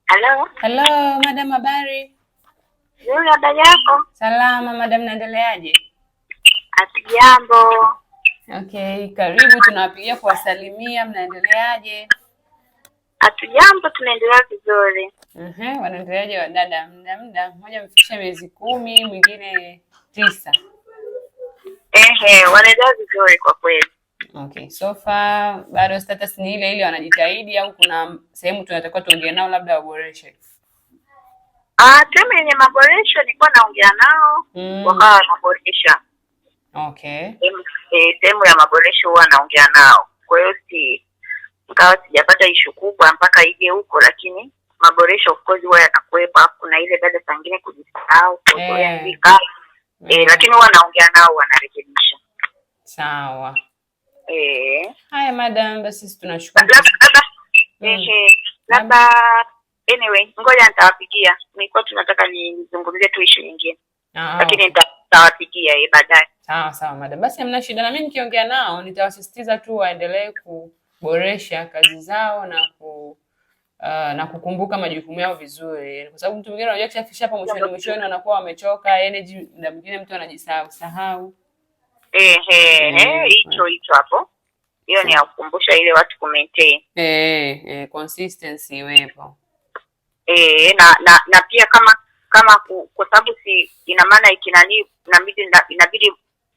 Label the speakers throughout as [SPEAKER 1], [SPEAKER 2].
[SPEAKER 1] Hello.
[SPEAKER 2] Hello, madam, habari?
[SPEAKER 1] Nzuri, habari yako?
[SPEAKER 2] Salama madam, naendeleaje?
[SPEAKER 1] Asijambo.
[SPEAKER 2] Okay, karibu, tunawapigia kuwasalimia, mnaendeleaje?
[SPEAKER 1] Asijambo, tunaendelea vizuri.
[SPEAKER 2] Wanaendeleaje wadada? Muda mmoja mfikisha miezi 10, mwingine 9.
[SPEAKER 1] Wanaendelea vizuri kwa kweli.
[SPEAKER 2] Okay, so far bado status ni ile ile, wanajitahidi au kuna sehemu tunatakiwa tuongee nao labda waboreshe?
[SPEAKER 1] Sehemu yenye maboresho nilikuwa naongea nao, wakawa wanaboresha.
[SPEAKER 2] Okay.
[SPEAKER 1] Sehemu ya maboresho huwa naongea nao. Kwa hiyo nikawa sijapata issue kubwa mpaka ije huko, lakini maboresho of course huwa yanakuwepo. Kuna ile dada sangine kujisahau kuzoea lakini huwa naongea nao, wanarekebisha.
[SPEAKER 2] Sawa. Haya madam, basi tunashukuru.
[SPEAKER 1] Labda anyway, ngoja nitawapigia. Nilikuwa tunataka nizungumzie tu issue nyingine. Lakini nitawapigia baadaye.
[SPEAKER 2] Sawa madam. Basi hamna shida, na mimi nikiongea nao nitawasisitiza tu waendelee kuboresha kazi zao na kukumbuka majukumu yao vizuri. Kwa sababu mtu mwingine unajua kishafikisha hapo mwishoni wanakuwa wamechoka, energy na mwingine mtu anajisahau.
[SPEAKER 1] Hicho hapo. Hiyo ni ya kukumbusha ile watu
[SPEAKER 2] kumaintain. Consistency iwepo.
[SPEAKER 1] Na pia kama kwa sababu ina maana ikinani inabidi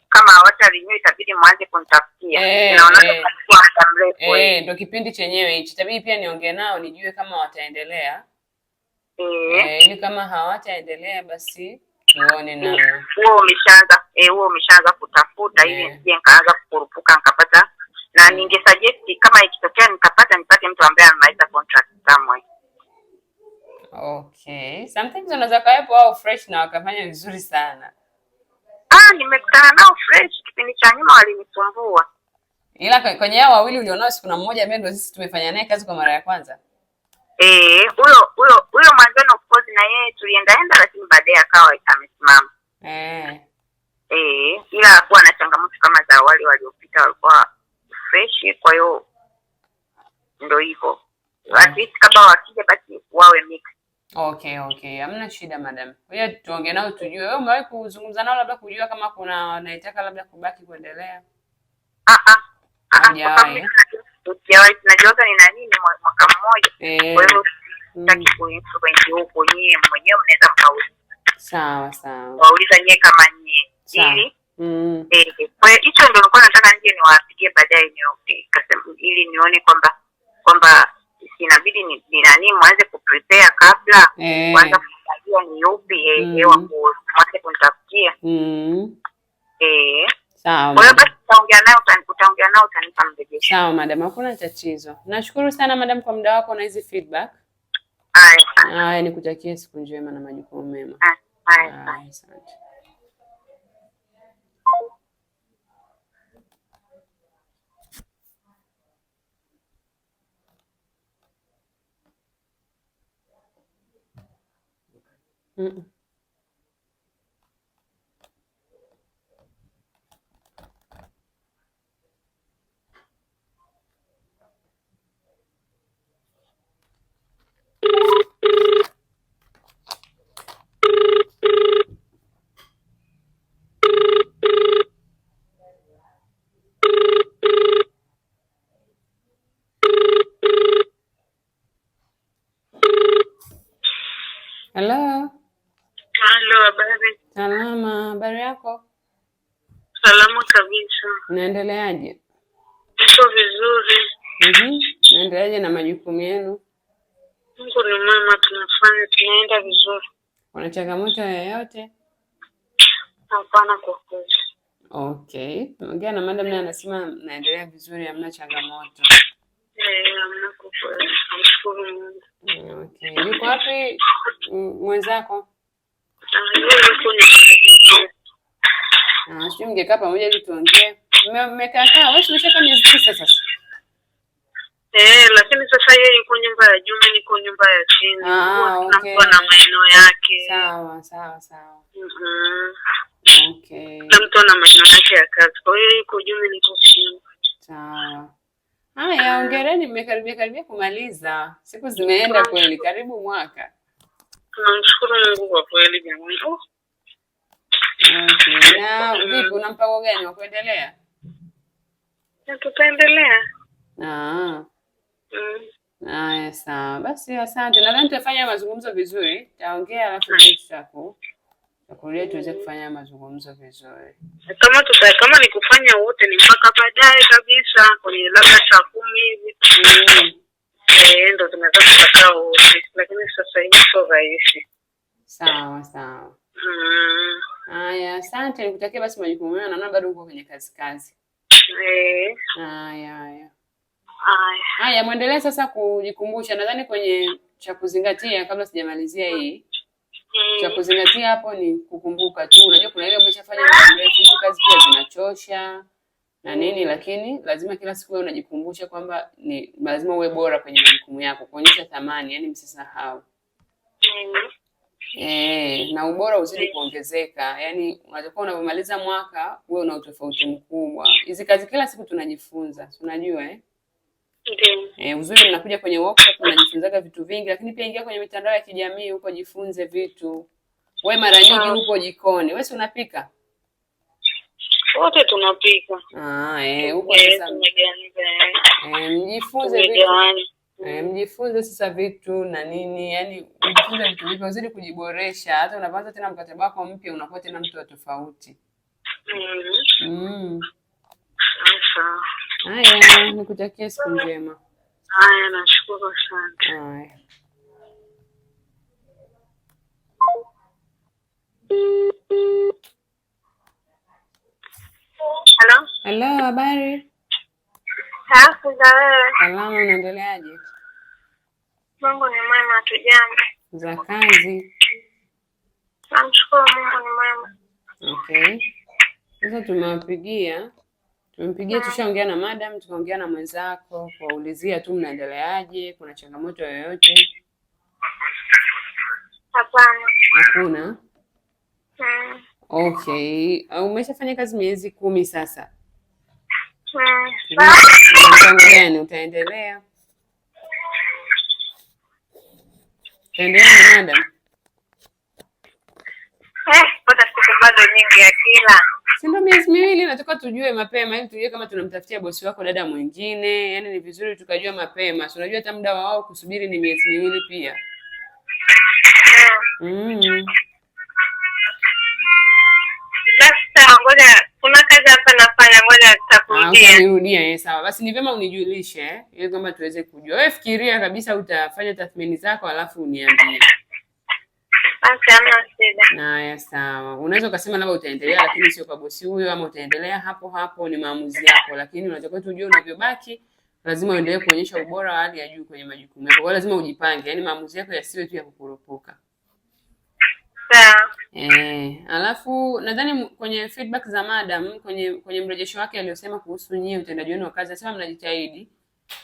[SPEAKER 1] kama hawata renew itabidi mwanze kunitafutia. Naona kwa muda mrefu.
[SPEAKER 2] Ndio kipindi chenyewe hichi. Itabidi pia niongee nao nijue kama wataendelea. Ili kama hawataendelea basi tuone na
[SPEAKER 1] huo umeshaanza kutafuta ili nisije nikaanza kukurupuka nikapata, na ningesuggest kama ikitokea nipate mtu ambaye amemaliza contract somewhere.
[SPEAKER 2] Okay. Sometimes unaweza kaepo au fresh na wakafanya vizuri sana.
[SPEAKER 1] Nimekutana nao fresh kipindi cha nyuma walinisumbua.
[SPEAKER 2] Ila kwenye hao wawili ulionao siku na mmoja ambaye ndio sisi tumefanya naye kazi kwa mara ya kwanza.
[SPEAKER 1] Huyo mwanzo of course na yeye tulienda lakini baadaye akawa amesimama. Ila hakuwa na changamoto kama za wale waliopita, walikuwa fresh, kwa hiyo ndio hivyo. At least kama wakija basi wawe mix.
[SPEAKER 2] Okay. Hamna shida madam. Wewe tuongee nao tujue. Wewe umewahi kuzungumza nao labda kujua kama kuna wanaitaka labda kubaki kuendelea?
[SPEAKER 1] Tunajiona ni nani mwaka mmoja. Kwa hiyo sitaki kuinfluence huko, nyie mwenyewe mnaweza mkauliza.
[SPEAKER 2] Sawa.
[SPEAKER 1] Wauliza nyie kama nyie. Kwa hiyo hicho ndio nilikuwa nataka nje niwapigie baadaye ili nione kwamba inabidi ni nani mwanze kuprepare kabla kwanza kujua ni yupi mwanze kunitafutia.
[SPEAKER 2] Sawa.
[SPEAKER 1] Kwa hiyo basi utaongea nao utanipa mrejesho.
[SPEAKER 2] Sawa madam, hakuna tatizo. Nashukuru sana madam kwa muda wako na hizi feedback. Haya, nikutakie siku njema na majukumu mema. Asante. Hello,
[SPEAKER 1] habari?
[SPEAKER 2] Salama, habari yako?
[SPEAKER 1] Salama kabisa.
[SPEAKER 2] Unaendeleaje?
[SPEAKER 1] Niko vizuri.
[SPEAKER 2] Unaendeleaje na majukumu yenu?
[SPEAKER 1] Mungu ni mwema, tunaenda vizuri.
[SPEAKER 2] Kuna changamoto yoyote?
[SPEAKER 1] Hapana kwa kweli.
[SPEAKER 2] Okay. Ongea na madam naye anasema naendelea vizuri, hamna changamoto.
[SPEAKER 1] Hamna kwa kweli. Nashukuru Mungu.
[SPEAKER 2] Okay. Yuko wapi mwenzako? Sio mngekaa pamoja ili tuongee. Mmekaa wewe umeshaka miezi 9 sasa.
[SPEAKER 1] Lakini sasa yeye yuko nyumba ya juu, mimi niko nyumba ya chini.
[SPEAKER 2] Okay.
[SPEAKER 1] Na maeneo yake.
[SPEAKER 2] Sawa.
[SPEAKER 1] Okay. Na mtu ana maeneo yake ya kazi. Kwa hiyo yuko juu, mimi niko chini.
[SPEAKER 2] Sawa. Haya, hongereni, mmekaribia kumaliza. Siku zimeenda kweli, karibu mwaka.
[SPEAKER 1] Tunamshukuru Mungu kwa kweli jamani.
[SPEAKER 2] Okay. Na vipi, una mpango gani wa kuendelea?
[SPEAKER 1] Tutaendelea.
[SPEAKER 2] Haya, sawa. Basi asante. Nadhani tutafanya mazungumzo vizuri. Taongea alafu tutakurudia tuweze kufanya mazungumzo vizuri.
[SPEAKER 1] Kama ni kufanya wote ni mpaka baadaye kabisa kwenye labda saa 10 hivi. Ndio tunaweza kukaa wote. Lakini sasa hivi sio rahisi.
[SPEAKER 2] Sawa. Haya, asante. Nikutakia basi majukumu mema, naona bado uko kwenye kazi. Haya, muendelee sasa kujikumbusha. Nadhani kwenye cha kuzingatia kabla sijamalizia hii. Cha kuzingatia hapo ni kukumbuka tu. Unajua kuna ile umeshafanya muda mrefu, hizo kazi pia zinachosha na nini, lakini lazima kila siku wewe unajikumbusha kwamba ni lazima uwe bora kwenye majukumu yako, kuonyesha thamani, yani msisahau. Na ubora uzidi kuongezeka. Yani unapokuwa unamaliza mwaka wewe una utofauti mkubwa. Hizi kazi kila siku tunajifunza. Unajua uzuri mnakuja kwenye workshop mnajifunzaga vitu vingi, lakini pia ingia kwenye mitandao ya kijamii huko jifunze vitu. Wewe mara nyingi huko jikoni. Wewe si unapika?
[SPEAKER 1] Wote tunapika.
[SPEAKER 2] Huko sasa mjifunze vitu. Mjifunze sasa vitu na nini, yani mjifunze vitu hivyo, uzidi kujiboresha. Hata unapoanza tena mkataba wako mpya unakuwa tena mtu wa tofauti. Haya, nikutakia siku njema.
[SPEAKER 1] Haya, nashukuru sana.
[SPEAKER 2] Haya. Hello, habari?
[SPEAKER 1] Safi za wewe?
[SPEAKER 2] Salama, unaendeleaje?
[SPEAKER 1] Mungu ni mwema, hatujambo.
[SPEAKER 2] Za kazi?
[SPEAKER 1] Namshukuru Mungu ni mwema.
[SPEAKER 2] Okay. Sasa tumempigia, tushaongea na madam, tukaongea na mwenzako, kuwaulizia tu mnaendeleaje, kuna changamoto yoyote?
[SPEAKER 1] Hapana.
[SPEAKER 2] Hakuna? Okay. Umeshafanya kazi miezi 10 sasa? Mpango gani utaendelea? Utaendelea na madam?
[SPEAKER 1] Bado siku bado nyingi ya kila.
[SPEAKER 2] Si ndio miezi 2, nataka tujue mapema ili tujue kama tunamtafutia bosi wako dada mwingine. Yaani ni vizuri tukajua mapema. Si unajua hata muda wao kusubiri ni miezi 2 pia.
[SPEAKER 1] Sasa ngoja kuna kazi hapa nafanya, ngoja nitakurudia.
[SPEAKER 2] Unirudia, sawa. Basi ni vyema unijulishe ili kwamba tuweze kujua. Wewe fikiria kabisa utafanya tathmini zako alafu uniambie.
[SPEAKER 1] Basi hamna shida.
[SPEAKER 2] Haya, sawa. Unaweza ukasema labda utaendelea lakini sio kwa bosi huyo, ama utaendelea hapo, ni maamuzi yako, lakini unatakiwa tujue unavyobaki. Lazima uendelee kuonyesha ubora wa hali ya juu kwenye majukumu yako. Kwa lazima ujipange, yani maamuzi yako yasiwe tu ya kukurupuka.
[SPEAKER 1] Sawa.
[SPEAKER 2] Alafu nadhani kwenye feedback za madam kwenye mrejesho wake aliyosema kuhusu nyie utendaji wenu wa kazi, anasema mnajitahidi.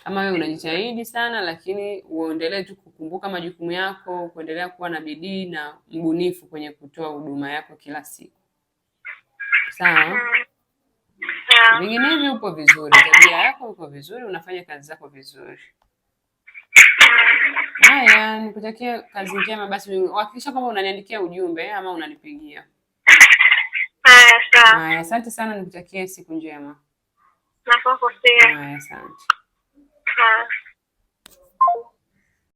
[SPEAKER 2] Kama wewe unajitahidi sana, lakini uendelee tu kukumbuka majukumu yako, kuendelea kuwa na bidii na mbunifu kwenye kutoa huduma yako kila siku. Sawa? Vinginevyo upo vizuri, tabia yako uko vizuri, unafanya kazi zako vizuri. Haya, nikutakia kazi njema. Basi hakikisha kwamba unaniandikia ujumbe ama unanipigia.
[SPEAKER 1] Haya, sawa.
[SPEAKER 2] Haya, asante sana, nikutakia siku njema.
[SPEAKER 1] Na kwako pia.
[SPEAKER 2] Haya, asante.
[SPEAKER 1] Haya.